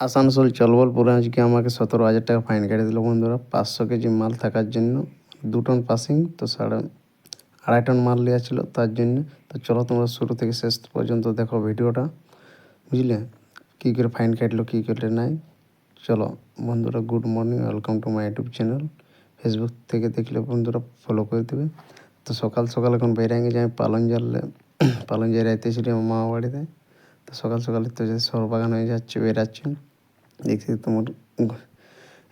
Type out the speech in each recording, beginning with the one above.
আসানসোল চলবলপুরে আজকে আমাকে ১৭,০০০ টাকা ফাইন কেটে দিল বন্ধুরা। ৫০০ কেজি মাল থাকার জন্য ২ টন পাসিং তো ২.৫ টন মাল নেওয়া ছিল তার জন্য। তো চলো তোমরা শুরু থেকে শেষ পর্যন্ত দেখো ভিডিওটা, বুঝলে কী করে ফাইন কাটলো কী করে নাই। চলো বন্ধুরা, good morning, welcome to my YouTube channel. Facebook থেকে দেখলে বন্ধুরা ফলো করে দেবে। তো সকাল সকাল এখন বেরিয়ে গেছি আমি পালনজালে রাইতেছিলাম আমার মামা বাড়িতে। তো সকাল সকাল তো যে সরবাগান হয়ে যাচ্ছে বেরাচ্ছি, দেখছি তোমার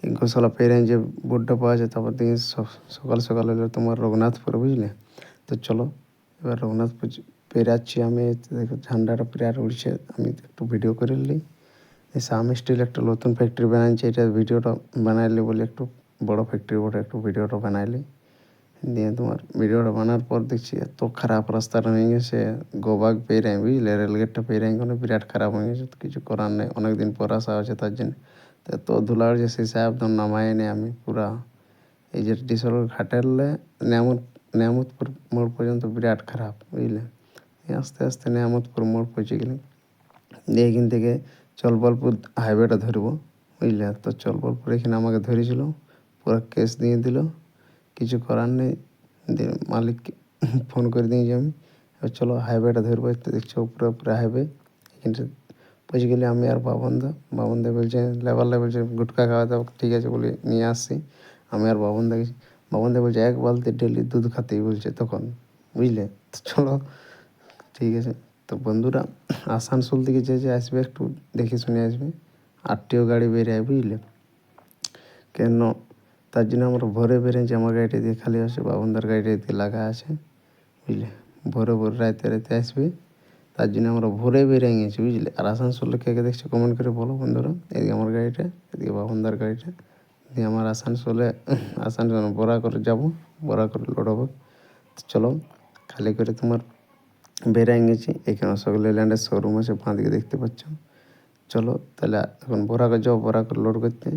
এই গোশালা পেরিয়ে যে বোর্ডটা পাওয়া যায়, তারপর দেখি সকাল সকাল হলো তোমার রঘুনাথপুর, বুঝলে। তো চলো এবার রঘুনাথপুর পেরাচ্ছি আমি, দেখো ঝান্ডাটা প্রেয়ার উঠছে, আমি একটু ভিডিও করে নিই। এই সাম স্টিল একটা নতুন ফ্যাক্টরি বানাচ্ছে, এটা ভিডিওটা বানাইলি বলে একটু বড় ফ্যাক্টরি বলে একটু ভিডিওটা বানাইলি। দিয়ে তোমার ভিডিওটা বানার পর দেখছি এত খারাপ রাস্তাটা হয়ে গেছে, গোবাগ পেরাই, বুঝলে, রেলগেটটা পেরাই কোনো বিরাট খারাপ হয়ে গেছে। তো কিছু করার নেই, অনেকদিন পর আসা হয়েছে তার জন্য। তো এত ধুলা হয়েছে সেই একদম নামায় নি আমি পুরা এই যে ডিসল ঘাটালে নেয়ামতপুর মোড় পর্যন্ত বিরাট খারাপ, বুঝলে। আস্তে আস্তে নেয়ামতপুর মোড় পৌঁছে গেলাম, দিয়ে এখান থেকে চলবলপুর হাইওয়েটা ধরবো, বুঝলে। তো চলবলপুর এখানে আমাকে ধরেছিল, পুরো কেস দিয়ে দিল, কিছু করার নেই। দিয়ে মালিককে ফোন করে দিয়েছি আমি, এবার চলো হাইওয়েটা ধরবো। একটু দেখছো উপরে উপরে হাইওয়ে, এখানটা পৌঁছে গেলে আমি আর বাবনদা বলছে লেবার বলছে গুটকা খাওয়া দাও, ঠিক আছে বলে নিয়ে আসছি। আমি আর বাবনদা বলছে ১ বালতি ডেলি দুধ খাতেই বলছে তখন, বুঝলে। তো চলো ঠিক আছে। তো বন্ধুরা, আসানসোল থেকে যে আসবে একটু দেখে শুনে আসবে, আরটিও গাড়ি বেরিয়ে, বুঝলে। কেন তার জন্য আমরা ভোরে বেরিয়েছি, আমার গাড়িটা দিয়ে খালি আছে, বাবনদার গাড়িটা দিয়ে লাগা আছে, বুঝলে। ভোরে রাতে আসবে, তার জন্য আমরা ভোরে বেরিয়ে গেছি, বুঝলে। আর আসানসোলে কে কে দেখছো কমেন্ট করে বলো বন্ধুরা। এদিকে আমার গাড়িটা, এদিকে বাবনদার গাড়িটা, দিয়ে আমার আসানসোল বড়া করে যাবো, বড়া করে লোড হবো। তো চলো খালি করে তোমার বেরিয়ে গেছি। এখানে সকল ল্যান্ডের শোরুম আছে, বাঁদিকে দেখতে পাচ্ছ। চলো তাহলে এখন বড়া করে যাবো, বড়া করে লোড করতে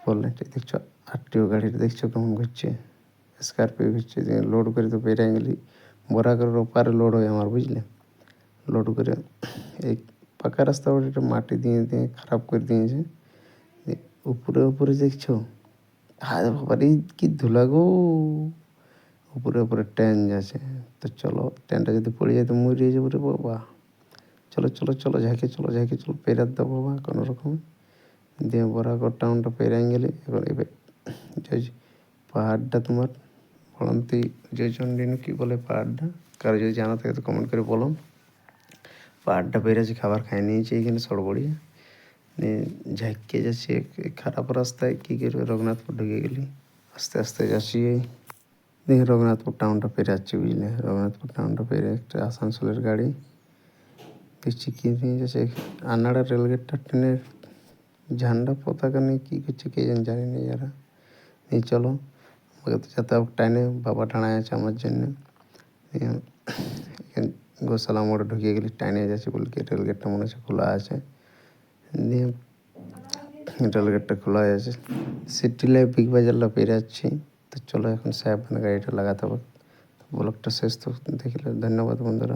বললে। দেখছো আরটিও গাড়িটা দেখছো কেমন ঘুরছে, স্করপিও ঘুরছে, লোড করে তো বেরিয়ে গেলি। বড়া করে ওপারে লোড হয় আমার, বুঝলে। লোড করে এই পাকা রাস্তা ওটা একটা মাটি দিয়ে দিয়ে খারাপ করে দিয়েছে। উপরে উপরে দেখছো, হায় বাবারে কি ধুলা গো, উপরে উপরে ট্রেন যাচ্ছে। তো চলো ট্রেনটা যদি পড়ে যায় তো মরিয়ে যাবো রে বাবা। চলো চলো চলো ঝাঁকে চলো পেরাত দাও বাবা কোনো রকম। দিয়ে বরাগড় টাউনটা পেরিয়ে গেলে এবার পাহাড়টা তোমার বলন্তি জয়চন্ডিনী কী বলে পাহাড়টা, কারো যদি জানা থাকে তো কমেন্ট করে বলো। পাহাড়টা পেরেছি, খাবার খাই নিয়েছি এখানে সড়বড়িয়ে, ঝাঁকিয়ে যাচ্ছি খারাপ রাস্তায়। কী করবে, রঘুনাথপুর ঢুকে গেলি, আস্তে আস্তে যাচ্ছি। দেখি রঘুনাথপুর টাউনটা পেরে যাচ্ছি, বুঝলে। রঘুনাথপুর টাউনটা পেরে একটা আসানসোলের গাড়ি দেখছি কী নিয়ে যাচ্ছে, আনাড়া রেলগেটটা ট্রেনের ঝান্ডা পতাকা নিয়ে কী করছে কে জানি না যারা। নিয়ে চলো আমাকে তো যেতে হবে টাইনে, বাবা টানায় আছে আমার জন্য। গোশালা মোড়ে ঢুকিয়ে গেলি, টাইনে যাচ্ছে বলে কি রেলগেটটা মনে হচ্ছে খোলা আছে। দিয়ে রেলগেটটা খোলা আছে, সিটি লাইফ বিগ বাজারটা পেরে যাচ্ছি। তো চলো এখন সাহেব গাড়িটা লাগাতে হবে। ব্লগটা শেষ তো দেখলে, ধন্যবাদ বন্ধুরা।